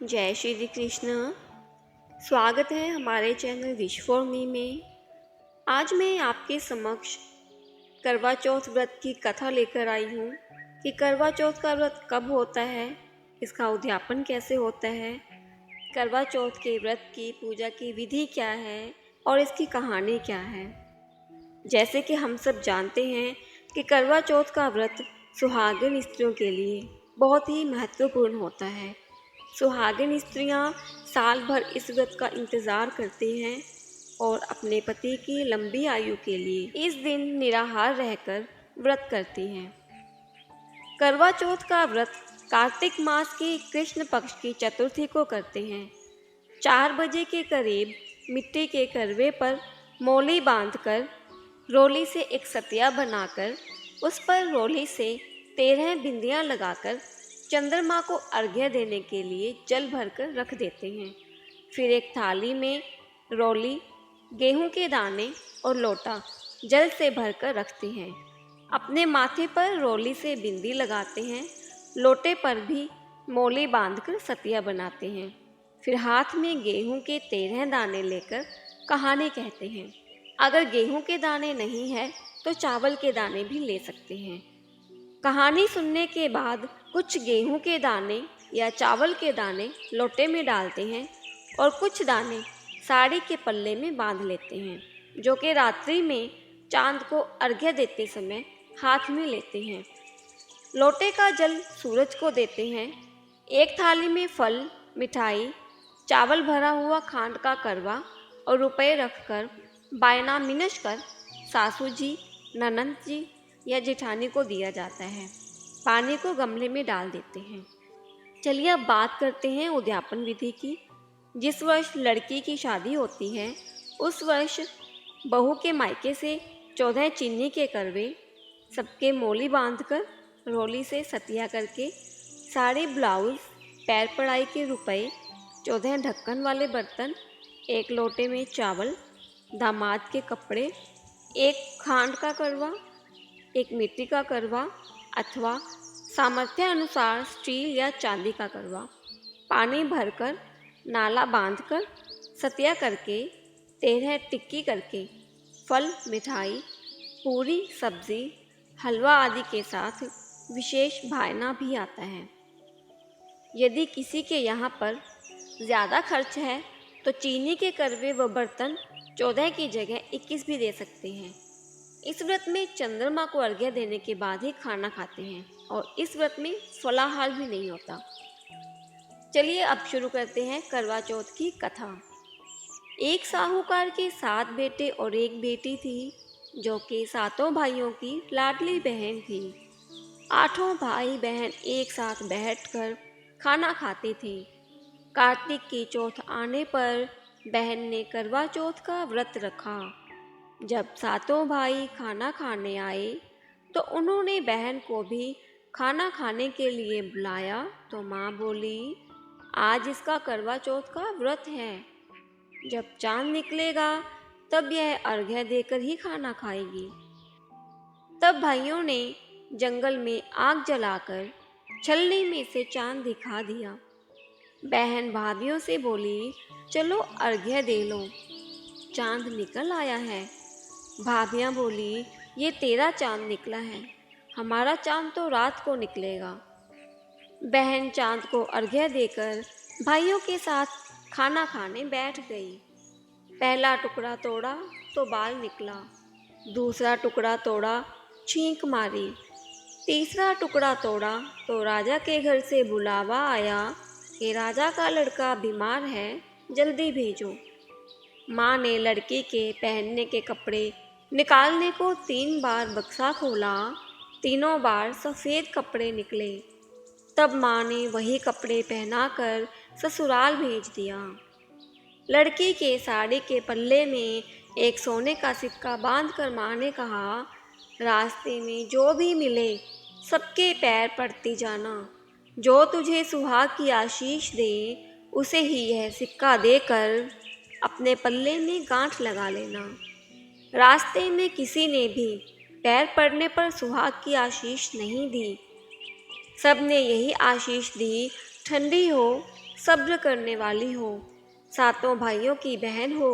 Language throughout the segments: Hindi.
जय श्री कृष्ण। स्वागत है हमारे चैनल विश फॉर मी में। आज मैं आपके समक्ष करवा चौथ व्रत की कथा लेकर आई हूँ कि करवा चौथ का व्रत कब होता है, इसका उद्यापन कैसे होता है, करवा चौथ के व्रत की पूजा की विधि क्या है और इसकी कहानी क्या है। जैसे कि हम सब जानते हैं कि करवा चौथ का व्रत सुहागिन स्त्रियों के लिए बहुत ही महत्वपूर्ण होता है। सुहागिन स्त्रियां साल भर इस व्रत का इंतज़ार करती हैं और अपने पति की लंबी आयु के लिए इस दिन निराहार रहकर व्रत करती हैं। करवा चौथ का व्रत कार्तिक मास की कृष्ण पक्ष की चतुर्थी को करते हैं। 4 बजे के करीब मिट्टी के करवे पर मौली बांधकर रोली से एक सतिया बनाकर उस पर रोली से 13 बिंदियां लगाकर चंद्रमा को अर्घ्य देने के लिए जल भरकर रख देते हैं। फिर एक थाली में रोली, गेहूं के दाने और लोटा जल से भरकर रखते हैं। अपने माथे पर रोली से बिंदी लगाते हैं, लोटे पर भी मौली बांधकर सतिया बनाते हैं। फिर हाथ में गेहूं के 13 दाने लेकर कहानी कहते हैं। अगर गेहूं के दाने नहीं है तो चावल के दाने भी ले सकते हैं। कहानी सुनने के बाद कुछ गेहूं के दाने या चावल के दाने लोटे में डालते हैं और कुछ दाने साड़ी के पल्ले में बांध लेते हैं, जो कि रात्रि में चांद को अर्घ्य देते समय हाथ में लेते हैं। लोटे का जल सूरज को देते हैं। एक थाली में फल, मिठाई, चावल भरा हुआ खांड का करवा और रुपए रखकर बायना मिनश कर सासू जी, ननंद जी या जेठानी को दिया जाता है। पानी को गमले में डाल देते हैं। चलिए अब बात करते हैं उद्यापन विधि की। जिस वर्ष लड़की की शादी होती है उस वर्ष बहू के मायके से 14 चीनी के करवे, सबके मौली बांधकर रोली से सतिया करके, साड़ी, ब्लाउज, पैर पड़ाई के रुपए, 14 ढक्कन वाले बर्तन, एक लोटे में चावल, दामाद के कपड़े, एक खांड का करवा, एक मिट्टी का करवा अथवा सामर्थ्य अनुसार स्टील या चांदी का करवा, पानी भरकर नाला बांधकर सतिया करके 13 टिक्की करके, फल, मिठाई, पूरी, सब्जी, हलवा आदि के साथ विशेष भायना भी आता है। यदि किसी के यहाँ पर ज़्यादा खर्च है तो चीनी के करवे व बर्तन 14 की जगह 21 भी दे सकते हैं। इस व्रत में चंद्रमा को अर्घ्य देने के बाद ही खाना खाते हैं और इस व्रत में फलाहार भी नहीं होता। चलिए अब शुरू करते हैं करवा चौथ की कथा। एक साहूकार के 7 बेटे और एक बेटी थी, जो कि 7 भाइयों की लाडली बहन थी। 8 भाई बहन एक साथ बैठकर खाना खाते थे। कार्तिक की चौथ आने पर बहन ने करवा चौथ का व्रत रखा। जब 7 भाई खाना खाने आए तो उन्होंने बहन को भी खाना खाने के लिए बुलाया तो माँ बोली, आज इसका करवा चौथ का व्रत है। जब चांद निकलेगा तब यह अर्घ्य देकर ही खाना खाएगी। तब भाइयों ने जंगल में आग जलाकर छलनी में से चांद दिखा दिया। बहन भाभियों से बोली, चलो अर्घ्य दे लो, चांद निकल आया है। भाभियाँ बोली, ये तेरा चांद निकला है, हमारा चांद तो रात को निकलेगा। बहन चांद को अर्घ्य देकर भाइयों के साथ खाना खाने बैठ गई। पहला टुकड़ा तोड़ा तो बाल निकला, दूसरा टुकड़ा तोड़ा, छींक मारी, तीसरा टुकड़ा तोड़ा तो राजा के घर से बुलावा आया कि राजा का लड़का बीमार है, जल्दी भेजो। माँ ने लड़की के पहनने के कपड़े निकालने को 3 बार बक्सा खोला, तीनों बार सफ़ेद कपड़े निकले। तब माँ ने वही कपड़े पहनाकर ससुराल भेज दिया। लड़की के साड़ी के पल्ले में एक सोने का सिक्का बांधकर माँ ने कहा, रास्ते में जो भी मिले सबके पैर पड़ती जाना, जो तुझे सुहाग की आशीष दे उसे ही यह सिक्का देकर अपने पल्ले में गांठ लगा लेना। रास्ते में किसी ने भी पैर पड़ने पर सुहाग की आशीष नहीं दी। सब ने यही आशीष दी, ठंडी हो, सब्र करने वाली हो, सातों भाइयों की बहन हो,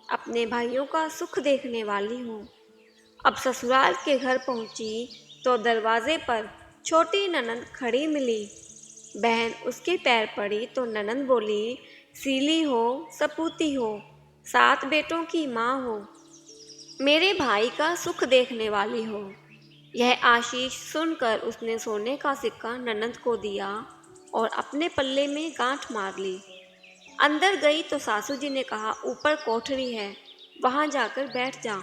अपने भाइयों का सुख देखने वाली हो। अब ससुराल के घर पहुंची तो दरवाजे पर छोटी ननंद खड़ी मिली। बहन उसके पैर पड़ी तो ननंद बोली, सीली हो, सपूती हो, 7 बेटों की माँ हो, मेरे भाई का सुख देखने वाली हो। यह आशीष सुनकर उसने सोने का सिक्का ननंद को दिया और अपने पल्ले में गांठ मार ली। अंदर गई तो सासू जी ने कहा, ऊपर कोठरी है, वहां जाकर बैठ जा।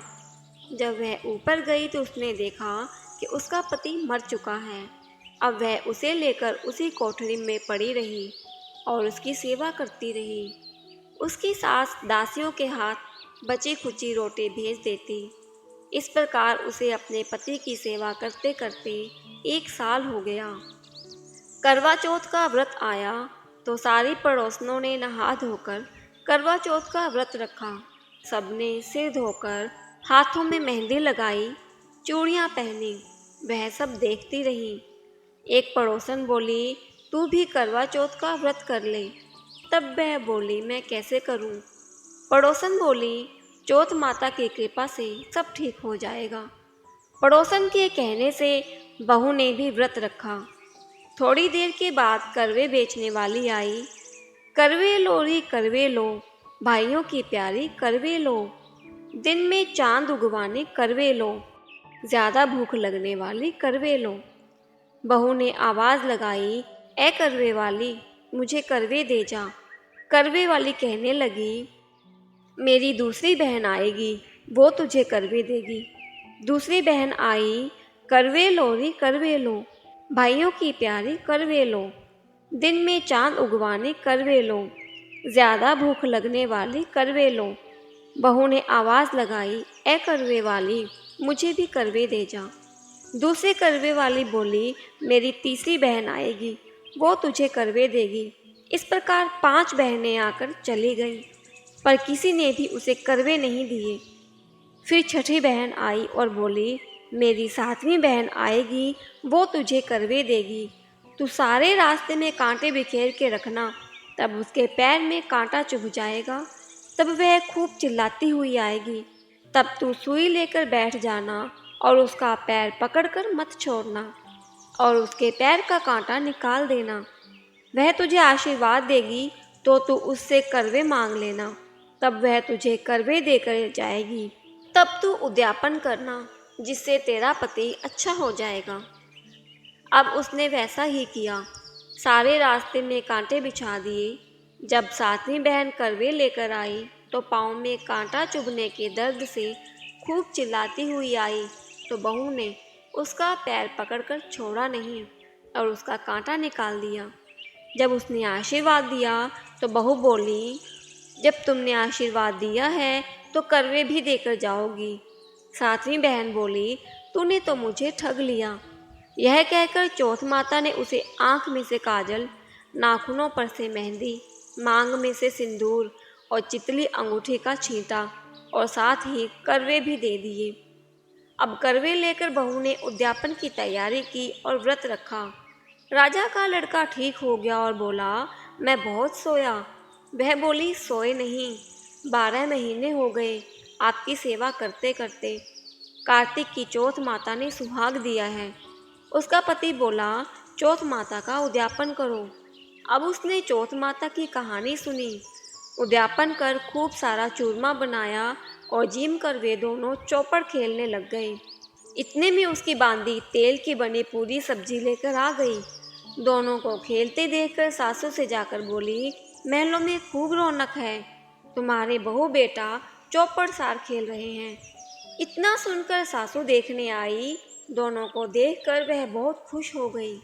जब वह ऊपर गई तो उसने देखा कि उसका पति मर चुका है। अब वह उसे लेकर उसी कोठरी में पड़ी रही और उसकी सेवा करती रही। उसकी सास दासियों के हाथ बची खुची रोटी भेज देती। इस प्रकार उसे अपने पति की सेवा करते करते 1 साल हो गया। करवा चौथ का व्रत आया तो सारी पड़ोसनों ने नहा धोकर करवा चौथ का व्रत रखा। सबने सिर धोकर हाथों में मेहंदी लगाई, चूड़ियाँ पहनी। वह सब देखती रही। एक पड़ोसन बोली, तू भी करवा चौथ का व्रत कर ले। तब वह बोली, मैं कैसे करूं? पड़ोसन बोली, चौथ माता की कृपा से सब ठीक हो जाएगा। पड़ोसन के कहने से बहू ने भी व्रत रखा। थोड़ी देर के बाद करवे बेचने वाली आई। करवे लो री करवे लो, भाइयों की प्यारी करवे लो, दिन में चांद उगवाने करवे लो, ज़्यादा भूख लगने वाली करवे लो। बहू ने आवाज़ लगाई, ए करवे वाली, मुझे करवे दे जा। करवे वाली कहने लगी, मेरी दूसरी बहन आएगी, वो तुझे करवे देगी। दूसरी बहन आई, करवे लो री करवे लो, भाइयों की प्यारी करवे लो, दिन में चांद उगवाने करवे लो, ज़्यादा भूख लगने वाली करवे लो। बहू ने आवाज़ लगाई, ए करवे वाली, मुझे भी करवे दे जा। दूसरे करवे वाली बोली, मेरी तीसरी बहन आएगी, वो तुझे करवे देगी। इस प्रकार 5 बहनें आकर चली गईं, पर किसी ने भी उसे करवे नहीं दिए। फिर छठी बहन आई और बोली, मेरी 7वीं बहन आएगी, वो तुझे करवे देगी। तू सारे रास्ते में कांटे बिखेर के रखना, तब उसके पैर में कांटा चुभ जाएगा। तब वह खूब चिल्लाती हुई आएगी। तब तू सुई लेकर बैठ जाना और उसका पैर पकड़कर मत छोड़ना और उसके पैर का कांटा निकाल देना। वह तुझे आशीर्वाद देगी तो तू उससे करवे मांग लेना, तब वह तुझे करवे देकर जाएगी। तब तू उद्यापन करना, जिससे तेरा पति अच्छा हो जाएगा। अब उसने वैसा ही किया। सारे रास्ते में कांटे बिछा दिए। जब 7वीं बहन करवे लेकर आई तो पाँव में कांटा चुभने के दर्द से खूब चिल्लाती हुई आई, तो बहू ने उसका पैर पकड़कर छोड़ा नहीं और उसका कांटा निकाल दिया। जब उसने आशीर्वाद दिया तो बहू बोली, जब तुमने आशीर्वाद दिया है तो करवे भी देकर जाओगी। 7वीं बहन बोली, तूने तो मुझे ठग लिया। यह कहकर चौथ माता ने उसे आँख में से काजल, नाखूनों पर से मेहंदी, मांग में से सिंदूर और चितली अंगूठी का छींटा और साथ ही करवे भी दे दिए। अब करवे लेकर बहू ने उद्यापन की तैयारी की और व्रत रखा। राजा का लड़का ठीक हो गया और बोला, मैं बहुत सोया। वह बोली, सोए नहीं, 12 महीने हो गए आपकी सेवा करते करते। कार्तिक की चौथ माता ने सुहाग दिया है। उसका पति बोला, चौथ माता का उद्यापन करो। अब उसने चौथ माता की कहानी सुनी। उद्यापन कर खूब सारा चूरमा बनाया और जिम कर वे दोनों चौपड़ खेलने लग गए। इतने में उसकी बांदी तेल की बनी पूरी सब्जी लेकर आ गई। दोनों को खेलते देखकर सासू से जाकर बोली, महलों में खूब रौनक है, तुम्हारे बहू बेटा चौपड़ सार खेल रहे हैं। इतना सुनकर सासू देखने आई। दोनों को देखकर वह बहुत खुश हो गई।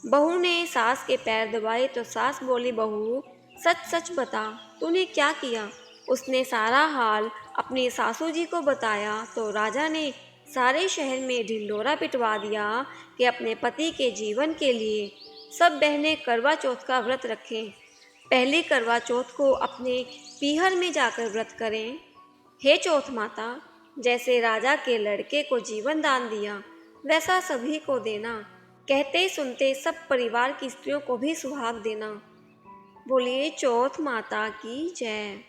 बहू ने सास के पैर दबाए तो सास बोली, बहू सच सच बता, तूने क्या किया? उसने सारा हाल अपनी सासू जी को बताया तो राजा ने सारे शहर में ढिंढोरा पिटवा दिया कि अपने पति के जीवन के लिए सब बहनें करवा चौथ का व्रत रखें। पहली करवा चौथ को अपने पीहर में जाकर व्रत करें। हे चौथ माता, जैसे राजा के लड़के को जीवन दान दिया वैसा सभी को देना। कहते सुनते सब परिवार की स्त्रियों को भी सुहाग देना। बोलिए चौथ माता की जय।